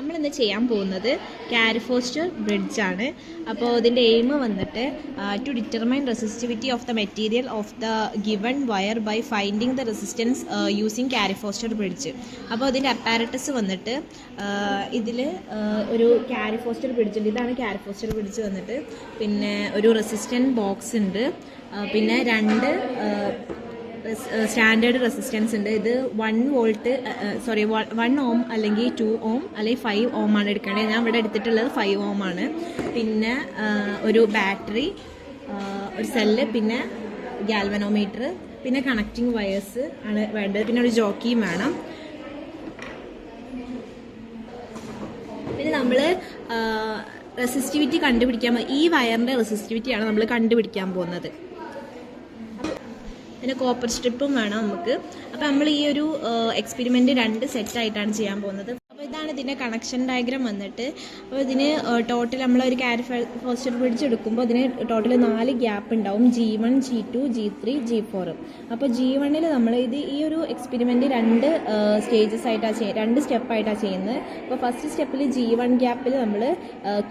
നമ്മളിന്ന് ചെയ്യാൻ പോകുന്നത് കാരിഫോസ്റ്റർ ബ്രിഡ്ജാണ്. അപ്പോൾ ഇതിൻ്റെ എയിം വന്നിട്ട് to determine resistivity of the material of the given wire by finding the resistance using Carey Foster bridge. അപ്പോൾ ഇതിൻ്റെ അപ്പാരറ്റസ് വന്നിട്ട് ഇതിൽ ഒരു കാരിഫോസ്റ്റർ ബ്രിഡ്ജ് ഉണ്ട്. ഇതാണ് കാരിഫോസ്റ്റർ ബ്രിഡ്ജ് വന്നിട്ട്. പിന്നെ ഒരു റെസിസ്റ്റൻറ്റ് ബോക്സ് ഉണ്ട്, പിന്നെ രണ്ട് സ്റ്റാൻഡേർഡ് റെസിസ്റ്റൻസ് ഉണ്ട്. ഇത് 1 ഓം അല്ലെങ്കിൽ 2 ഓം അല്ലെങ്കിൽ 5 ഓം ആണ് എടുക്കേണ്ടത്. ഞാൻ ഇവിടെ എടുത്തിട്ടുള്ളത് 5 ഓം ആണ്. പിന്നെ ഒരു ബാറ്ററി, ഒരു സെല്ല്, പിന്നെ ഗാൽവനോമീറ്റർ, പിന്നെ കണക്റ്റിംഗ് വയേഴ്സ് ആണ് വേണ്ടത്. പിന്നെ ഒരു ജോക്കിയും വേണം. പിന്നെ നമ്മൾ റെസിസ്റ്റിവിറ്റി കണ്ടുപിടിക്കാൻ, ഈ വയറിൻ്റെ റെസിസ്റ്റിവിറ്റിയാണ് നമ്മൾ കണ്ടുപിടിക്കാൻ പോകുന്നത്. പിന്നെ കോപ്പർ സ്ട്രിപ്പും വേണം നമുക്ക്. അപ്പോൾ നമ്മൾ ഈ ഒരു എക്സ്പെരിമെൻറ്റ് 2 സെറ്റായിട്ടാണ് ചെയ്യാൻ പോകുന്നത്. അപ്പോൾ ഇതാണ് ഇതിൻ്റെ കണക്ഷൻ ഡയഗ്രാം വന്നിട്ട്. അപ്പോൾ ഇതിന് ടോട്ടൽ നമ്മളൊരു കാരിഫോസ്റ്റർ ബ്രിഡ്ജ് എടുക്കുമ്പോൾ ഇതിന് ടോട്ടൽ 4 ഗ്യാപ്പ് ഉണ്ടാവും. G1, G2, G3, G4. അപ്പോൾ G1ൽ നമ്മൾ ഈ ഒരു എക്സ്പെരിമെൻറ്റ് 2 സ്റ്റേജസ് ആയിട്ടാണ് 2 സ്റ്റെപ്പായിട്ടാണ് ചെയ്യുന്നത്. അപ്പോൾ ഫസ്റ്റ് സ്റ്റെപ്പിൽ G1 ഗ്യാപ്പിൽ നമ്മൾ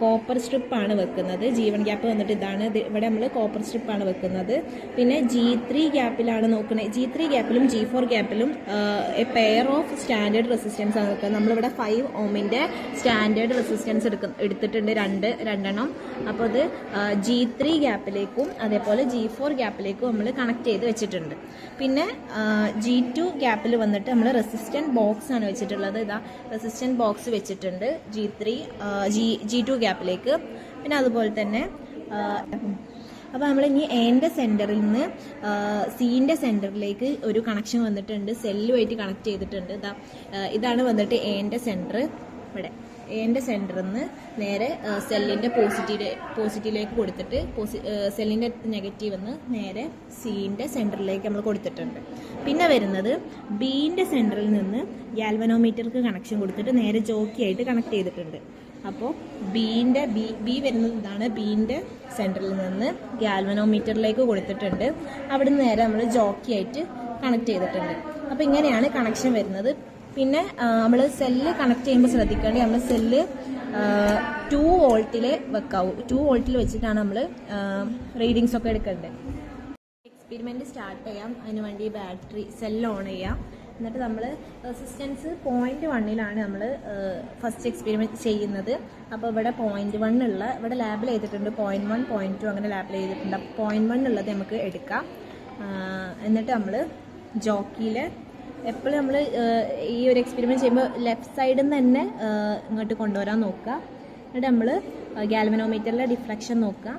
കോപ്പർ സ്ട്രിപ്പാണ് വെക്കുന്നത്. G1 ഗ്യാപ്പ് വന്നിട്ട് ഇതാണ്. ഇവിടെ നമ്മൾ കോപ്പർ സ്ട്രിപ്പാണ് വെക്കുന്നത്. പിന്നെ G3 ഗ്യാപ്പിലാണ് നോക്കുന്നത്. G3 ഗ്യാപ്പിലും G4 ഗ്യാപ്പിലും a pair of standard resistance ആണ് വെക്കുന്നത്. നമ്മളിവിടെ 5 ഓമിൻ്റെ സ്റ്റാൻഡേർഡ് റെസിസ്റ്റൻസ് എടുത്തിട്ടുണ്ട്, രണ്ടെണ്ണം. അപ്പോൾ അത് G3 ഗ്യാപ്പിലേക്കും അതേപോലെ G4 ഗ്യാപ്പിലേക്കും നമ്മൾ കണക്ട് ചെയ്ത് വെച്ചിട്ടുണ്ട്. പിന്നെ G2 ഗ്യാപ്പിൽ വന്നിട്ട് നമ്മൾ റെസിസ്റ്റൻറ്റ് ബോക്സ് ആണ് വെച്ചിട്ടുള്ളത്. ഇതാ റെസിസ്റ്റൻറ്റ് ബോക്സ് വെച്ചിട്ടുണ്ട് G2 ഗ്യാപ്പിലേക്ക്. പിന്നെ അതുപോലെ തന്നെ അപ്പോൾ നമ്മൾ ഇനി എൻ്റെ സെൻറ്ററിൽ നിന്ന് സീൻ്റെ സെൻറ്ററിലേക്ക് ഒരു കണക്ഷൻ വന്നിട്ടുണ്ട്. സെല്ലുമായിട്ട് കണക്ട് ചെയ്തിട്ടുണ്ട്. ഇതാണ് വന്നിട്ട് എൻ്റെ സെൻറ്റർ. ഇവിടെ എൻ്റെ സെൻറ്ററിൽ നിന്ന് നേരെ സെല്ലിൻ്റെ പോസിറ്റീവിലേക്ക് കൊടുത്തിട്ട് സെല്ലിൻ്റെ നെഗറ്റീവ് നിന്ന് നേരെ സീൻ്റെ സെൻറ്ററിലേക്ക് നമ്മൾ കൊടുത്തിട്ടുണ്ട്. പിന്നെ വരുന്നത് ബീൻ്റെ സെൻറ്ററിൽ നിന്ന് ഗാൽവനോമീറ്റർക്ക് കണക്ഷൻ കൊടുത്തിട്ട് നേരെ ജോക്കിയായിട്ട് കണക്ട് ചെയ്തിട്ടുണ്ട്. അപ്പോൾ ബി വരുന്നത് ഇതാണ്. ബീൻ്റെ സെൻറ്ററിൽ നിന്ന് ഗാൽവനോമീറ്ററിലേക്ക് കൊടുത്തിട്ടുണ്ട്. അവിടെ നിന്ന് നേരെ നമ്മൾ ജോക്കിയായിട്ട് കണക്ട് ചെയ്തിട്ടുണ്ട്. അപ്പോൾ ഇങ്ങനെയാണ് കണക്ഷൻ വരുന്നത്. പിന്നെ നമ്മൾ സെല്ല് കണക്ട് ചെയ്യുമ്പോൾ ശ്രദ്ധിക്കേണ്ടത്, നമ്മൾ സെല്ല് 2 വോൾട്ടിൽ വെക്കാവൂ. 2 വോൾട്ടിൽ വെച്ചിട്ടാണ് നമ്മൾ റീഡിങ്സ് ഒക്കെ എടുക്കേണ്ടത്. എക്സ്പെരിമെൻറ്റ് സ്റ്റാർട്ട് ചെയ്യാം. അതിന് വേണ്ടി ബാറ്ററി സെല്ല് ഓൺ ചെയ്യാം. എന്നിട്ട് നമ്മൾ റെസിസ്റ്റൻസ് 0.1ലാണ് നമ്മൾ ഫസ്റ്റ് എക്സ്പെരിമെൻറ്റ് ചെയ്യുന്നത്. അപ്പോൾ ഇവിടെ 0.1 ഉള്ള ഇവിടെ ലാബിൽ ചെയ്തിട്ടുണ്ട്. 0.1, 0.2 അങ്ങനെ ലാബിൽ ചെയ്തിട്ടുണ്ട്. അപ്പോൾ 0.1 ഉള്ളത് നമുക്ക് എടുക്കാം. എന്നിട്ട് നമ്മൾ ജോക്കിയിൽ എപ്പോഴും നമ്മൾ ഈ ഒരു എക്സ്പെരിമെൻറ്റ് ചെയ്യുമ്പോൾ ലെഫ്റ്റ് സൈഡിൽ നിന്ന് തന്നെ ഇങ്ങോട്ട് കൊണ്ടുവരാൻ നോക്കുക. എന്നിട്ട് നമ്മൾ ഗാൽവനോമീറ്ററിലെ ഡിഫ്ലക്ഷൻ നോക്കുക.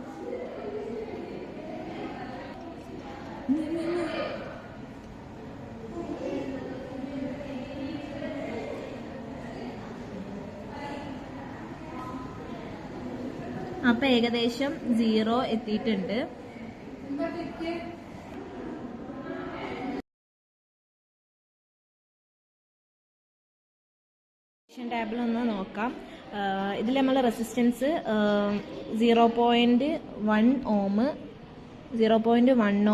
അപ്പോൾ ഏകദേശം 0 എത്തിയിട്ടുണ്ട്. ടാബിൾ ഒന്ന് നോക്കാം. ഇതിൽ നമ്മൾ റെസിസ്റ്റൻസ് 0.1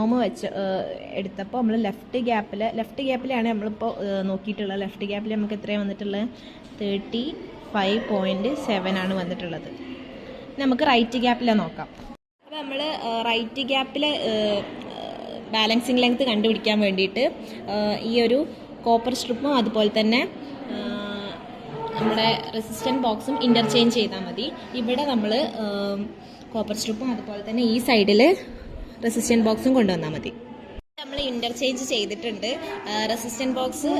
ഓം വെച്ച് എടുത്തപ്പോൾ നമ്മൾ ലെഫ്റ്റ് ഗ്യാപ്പിലാണ് നമ്മളിപ്പോൾ നോക്കിയിട്ടുള്ളത്. ലെഫ്റ്റ് ഗ്യാപ്പിൽ നമുക്ക് എത്രയാണ് വന്നിട്ടുള്ളത്? 35.7 ആണ് വന്നിട്ടുള്ളത്. നമുക്ക് റൈറ്റ് ഗ്യാപ്പിലാണ് നോക്കാം. അപ്പോൾ നമ്മൾ റൈറ്റ് ഗ്യാപ്പിൽ ബാലൻസിങ് ലെങ്ത് കണ്ടുപിടിക്കാൻ വേണ്ടിയിട്ട് ഈ ഒരു കോപ്പർ സ്ട്രിപ്പും അതുപോലെ തന്നെ നമ്മുടെ റെസിസ്റ്റൻറ്റ് ബോക്സും ഇൻ്റർചേഞ്ച് ചെയ്താൽ മതി. ഇവിടെ നമ്മൾ കോപ്പർ സ്ട്രിപ്പും അതുപോലെ തന്നെ ഈ സൈഡിൽ റെസിസ്റ്റൻറ്റ് ബോക്സും കൊണ്ടുവന്നാൽ മതി. നമ്മൾ ഇൻ്റർചേഞ്ച് ചെയ്തിട്ടുണ്ട്. റെസിസ്റ്റൻറ്റ് ബോക്സ്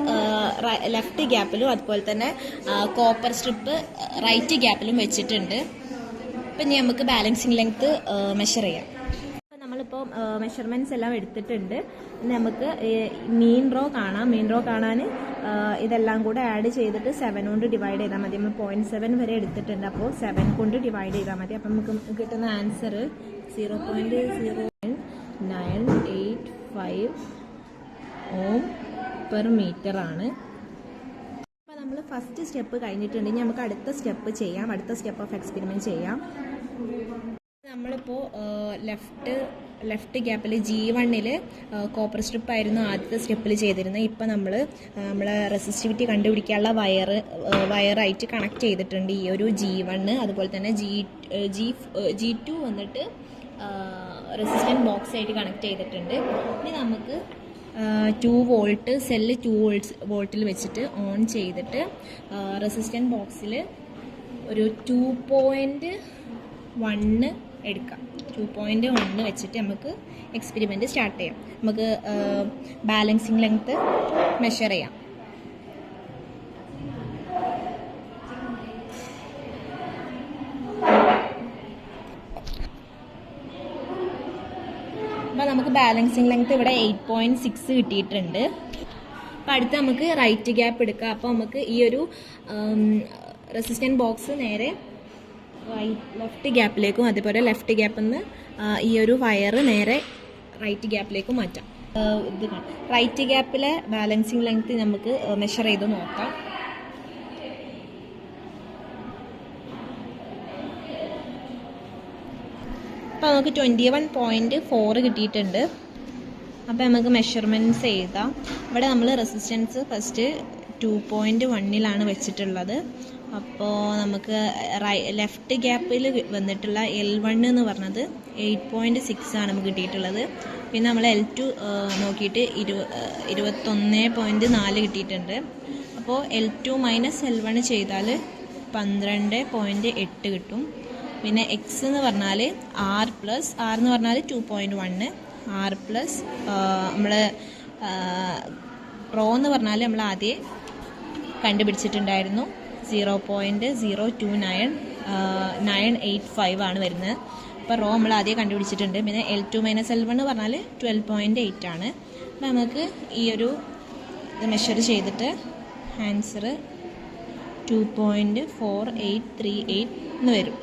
ലെഫ്റ്റ് ഗ്യാപ്പിലും അതുപോലെ തന്നെ കോപ്പർ സ്ട്രിപ്പ് റൈറ്റ് ഗ്യാപ്പിലും വെച്ചിട്ടുണ്ട്. ഇപ്പം ഇനി നമുക്ക് ബാലൻസിങ് ലെങ്ത് മെഷർ ചെയ്യാം. നമ്മളിപ്പോൾ മെഷർമെൻറ്റ്സ് എല്ലാം എടുത്തിട്ടുണ്ട്. നമുക്ക് മീൻ റോ കാണാം. മീൻ റോ കാണാൻ ഇതെല്ലാം കൂടെ ആഡ് ചെയ്തിട്ട് 7 കൊണ്ട് ഡിവൈഡ് ചെയ്താൽ മതി. നമ്മൾ 0.7 വരെ എടുത്തിട്ടുണ്ട്. അപ്പോൾ 7 കൊണ്ട് ഡിവൈഡ് ചെയ്താൽ മതി. അപ്പം നമുക്ക് കിട്ടുന്ന ആൻസർ 0.0985 ഓം പെർ മീറ്റർ ആണ്. അപ്പോൾ നമ്മൾ ഫസ്റ്റ് സ്റ്റെപ്പ് കഴിഞ്ഞിട്ടുണ്ടെങ്കിൽ നമുക്ക് അടുത്ത സ്റ്റെപ്പ് ചെയ്യാം. അടുത്ത സ്റ്റെപ്പ് ഓഫ് എക്സ്പെരിമെൻറ്റ് ചെയ്യാം. നമ്മളിപ്പോൾ ലെഫ്റ്റ് ഗ്യാപ്പിൽ G1 കോപ്പർ സ്ട്രിപ്പ് ആയിരുന്നു ആദ്യത്തെ സ്റ്റെപ്പിൽ ചെയ്തിരുന്നത്. ഇപ്പം നമ്മളെ റെസിസ്റ്റിവിറ്റി കണ്ടുപിടിക്കാനുള്ള വയറായിട്ട് കണക്ട് ചെയ്തിട്ടുണ്ട് ഈ ഒരു G1. അതുപോലെ തന്നെ G2 വന്നിട്ട് റെസിസ്റ്റൻറ്റ് ബോക്സ് ആയിട്ട് കണക്ട് ചെയ്തിട്ടുണ്ട്. ഇനി നമുക്ക് 2 വോൾട്ട് സെല്ല് 2 വോൾട്ടിൽ വെച്ചിട്ട് ഓൺ ചെയ്തിട്ട് റെസിസ്റ്റൻറ്റ് ബോക്സിൽ ഒരു 2.1 എടുക്കാം. 2.1 വെച്ചിട്ട് നമുക്ക് എക്സ്പെരിമെൻറ്റ് സ്റ്റാർട്ട് ചെയ്യാം. നമുക്ക് ബാലൻസിങ് ലെങ്ത്ത് മെഷർ ചെയ്യാം. അപ്പോൾ നമുക്ക് ബാലൻസിങ് ലെങ്ത്ത് ഇവിടെ 8.6 കിട്ടിയിട്ടുണ്ട്. അപ്പോൾ അടുത്ത് നമുക്ക് റൈറ്റ് ഗ്യാപ്പ് എടുക്കാം. അപ്പോൾ നമുക്ക് ഈ ഒരു റെസിസ്റ്റൻറ്റ് ബോക്സ് നേരെ ലെഫ്റ്റ് ഗ്യാപ്പിലേക്കും അതുപോലെ ലെഫ്റ്റ് ഗ്യാപ്പിൽ നിന്ന് ഈ ഒരു വയറ് നേരെ റൈറ്റ് ഗ്യാപ്പിലേക്കും മാറ്റാം. ഇത് റൈറ്റ് ഗ്യാപ്പിലെ ബാലൻസിങ് ലെങ്ത്ത് നമുക്ക് മെഷർ ചെയ്ത് നോക്കാം. അപ്പോൾ നമുക്ക് 21.4 കിട്ടിയിട്ടുണ്ട്. അപ്പോൾ നമുക്ക് മെഷർമെൻറ്റ്സ് എഴുതാം. ഇവിടെ നമ്മൾ റെസിസ്റ്റൻസ് ഫസ്റ്റ് 2.1 വെച്ചിട്ടുള്ളത്. അപ്പോൾ നമുക്ക് ലെഫ്റ്റ് ഗ്യാപ്പിൽ വന്നിട്ടുള്ള L1 എന്ന് പറഞ്ഞത് 8.6 നമുക്ക് കിട്ടിയിട്ടുള്ളത്. പിന്നെ നമ്മൾ L2 നോക്കിയിട്ട് 21.4 കിട്ടിയിട്ടുണ്ട്. അപ്പോൾ L2 മൈനസ് L1 ചെയ്താൽ 12.8 കിട്ടും. പിന്നെ എക്സ് എന്ന് പറഞ്ഞാൽ ആർ എന്ന് പറഞ്ഞാൽ 2.1 ആർ പ്ലസ് നമ്മൾ റോ എന്ന് പറഞ്ഞാൽ നമ്മൾ ആദ്യം കണ്ടുപിടിച്ചിട്ടുണ്ടായിരുന്നു 0.02985 ആണ് വരുന്നത്. അപ്പോൾ റോ നമ്മൾ ആദ്യം കണ്ടുപിടിച്ചിട്ടുണ്ട്. പിന്നെ L2 മൈനസ് L1 എന്ന് പറഞ്ഞാൽ 12.8 ആണ്. അപ്പോൾ നമുക്ക് ഈ ഒരു ഇത് മെഷർ ചെയ്തിട്ട് ആൻസർ 2.4838 എന്ന് വരും.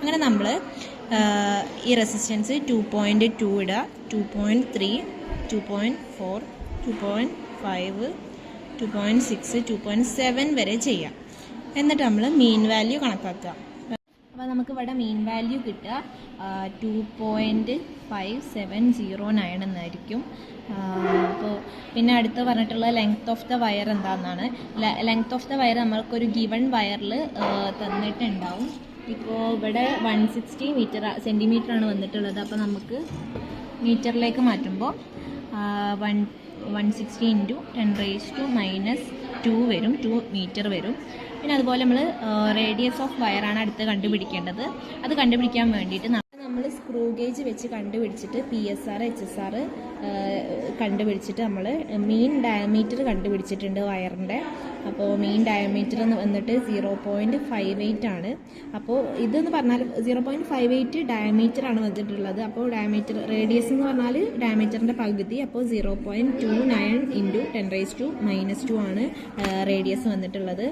അങ്ങനെ നമ്മൾ ഈ റെസിസ്റ്റൻസ് 2.2 ഇടുക, 2.3, 2.4, 2.5, 2.6, 2.7 വരെ ചെയ്യാം. എന്നിട്ട് നമ്മൾ മീൻ വാല്യൂ കണക്കാക്കുക. അപ്പോൾ നമുക്ക് ഇവിടെ മീൻ വാല്യൂ കിട്ടുക 2.5709 എന്നായിരിക്കും. അപ്പോൾ പിന്നെ അടുത്ത് പറഞ്ഞിട്ടുള്ള ലെങ്ത് ഓഫ് ദ വയർ എന്താണെന്നാണ്. ലെങ്ത് ഓഫ് ദ വയർ നമ്മൾക്കൊരു ഗിവൺ വയറിൽ തന്നിട്ടുണ്ടാവും. ഇപ്പോൾ ഇവിടെ 160 സെൻറ്റിമീറ്റർ ആണ് വന്നിട്ടുള്ളത്. അപ്പോൾ നമുക്ക് മീറ്ററിലേക്ക് മാറ്റുമ്പോൾ 160 × 10⁻² വരും, 2 മീറ്റർ വരും. പിന്നെ അതുപോലെ നമ്മൾ റേഡിയസ് ഓഫ് വയറാണ് അടുത്ത് കണ്ടുപിടിക്കേണ്ടത്. അത് കണ്ടുപിടിക്കാൻ വേണ്ടിയിട്ട് നമ്മൾ സ്ക്രൂ ഗേജ് വെച്ച് കണ്ടുപിടിച്ചിട്ട് PSR HSR കണ്ടുപിടിച്ചിട്ട് നമ്മൾ മീൻ ഡയമീറ്റർ കണ്ടുപിടിച്ചിട്ടുണ്ട് വയറിൻ്റെ. അപ്പോൾ മീൻ ഡയമീറ്റർ വന്നിട്ട് 0.58 ആണ്. അപ്പോൾ ഇതെന്ന് പറഞ്ഞാൽ 0.58 ഡയമീറ്ററാണ് വന്നിട്ടുള്ളത്. അപ്പോൾ ഡയമീറ്റർ റേഡിയസ് എന്ന് പറഞ്ഞാൽ ഡയമീറ്ററിൻ്റെ പകുതി. അപ്പോൾ 0.29 × 10⁻² ആണ് റേഡിയസ് വന്നിട്ടുള്ളത്.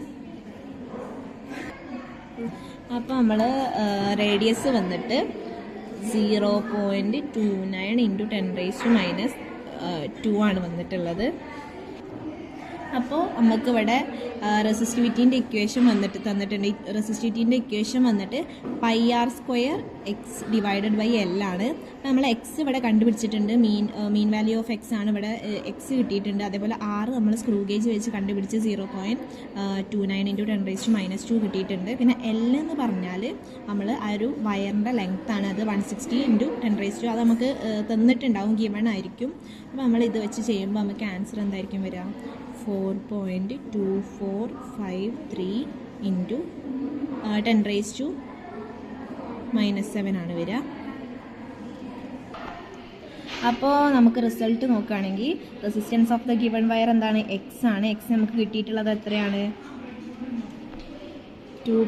അപ്പോൾ നമ്മൾ റേഡിയസ് വന്നിട്ട് 0.29 × 10⁻² ആണ് വന്നിട്ടുള്ളത്. അപ്പോൾ നമുക്കിവിടെ റെസിസ്റ്റിവിറ്റീൻ്റെ ഇക്വേഷൻ വന്നിട്ട് തന്നിട്ടുണ്ട്. റെസിസ്റ്റിവിറ്റീൻ്റെ ഇക്വേഷൻ വന്നിട്ട് πr² x/L ആണ്. അപ്പോൾ നമ്മൾ എക്സ് ഇവിടെ കണ്ടുപിടിച്ചിട്ടുണ്ട്. മീൻ വാല്യൂ ഓഫ് എക്സ് ആണ് ഇവിടെ എക്സ് കിട്ടിയിട്ടുണ്ട്. അതേപോലെ ആർ നമ്മൾ സ്ക്രൂ ഗേജ് വെച്ച് കണ്ടുപിടിച്ച് 0.29 × 10⁻² കിട്ടിയിട്ടുണ്ട്. പിന്നെ L എന്ന് പറഞ്ഞാൽ നമ്മൾ ആ ഒരു വയറിൻ്റെ ലെങ്ത് ആണ്. അത് 160 × 10⁻². അത് നമുക്ക് തന്നിട്ടുണ്ടാവും, ഗിവൺ ആയിരിക്കും. അപ്പോൾ നമ്മൾ ഇത് വെച്ച് ചെയ്യുമ്പോൾ നമുക്ക് ആൻസർ എന്തായിരിക്കും വരിക? 4.2453 × 10⁻⁻7 ആണ് വരിക. അപ്പോൾ നമുക്ക് റിസൾട്ട് നോക്കുകയാണെങ്കിൽ resistance of the given wire എന്താണ്? എക്സ് ആണ്. എക്സ് നമുക്ക് കിട്ടിയിട്ടുള്ളത് എത്രയാണ്? 2.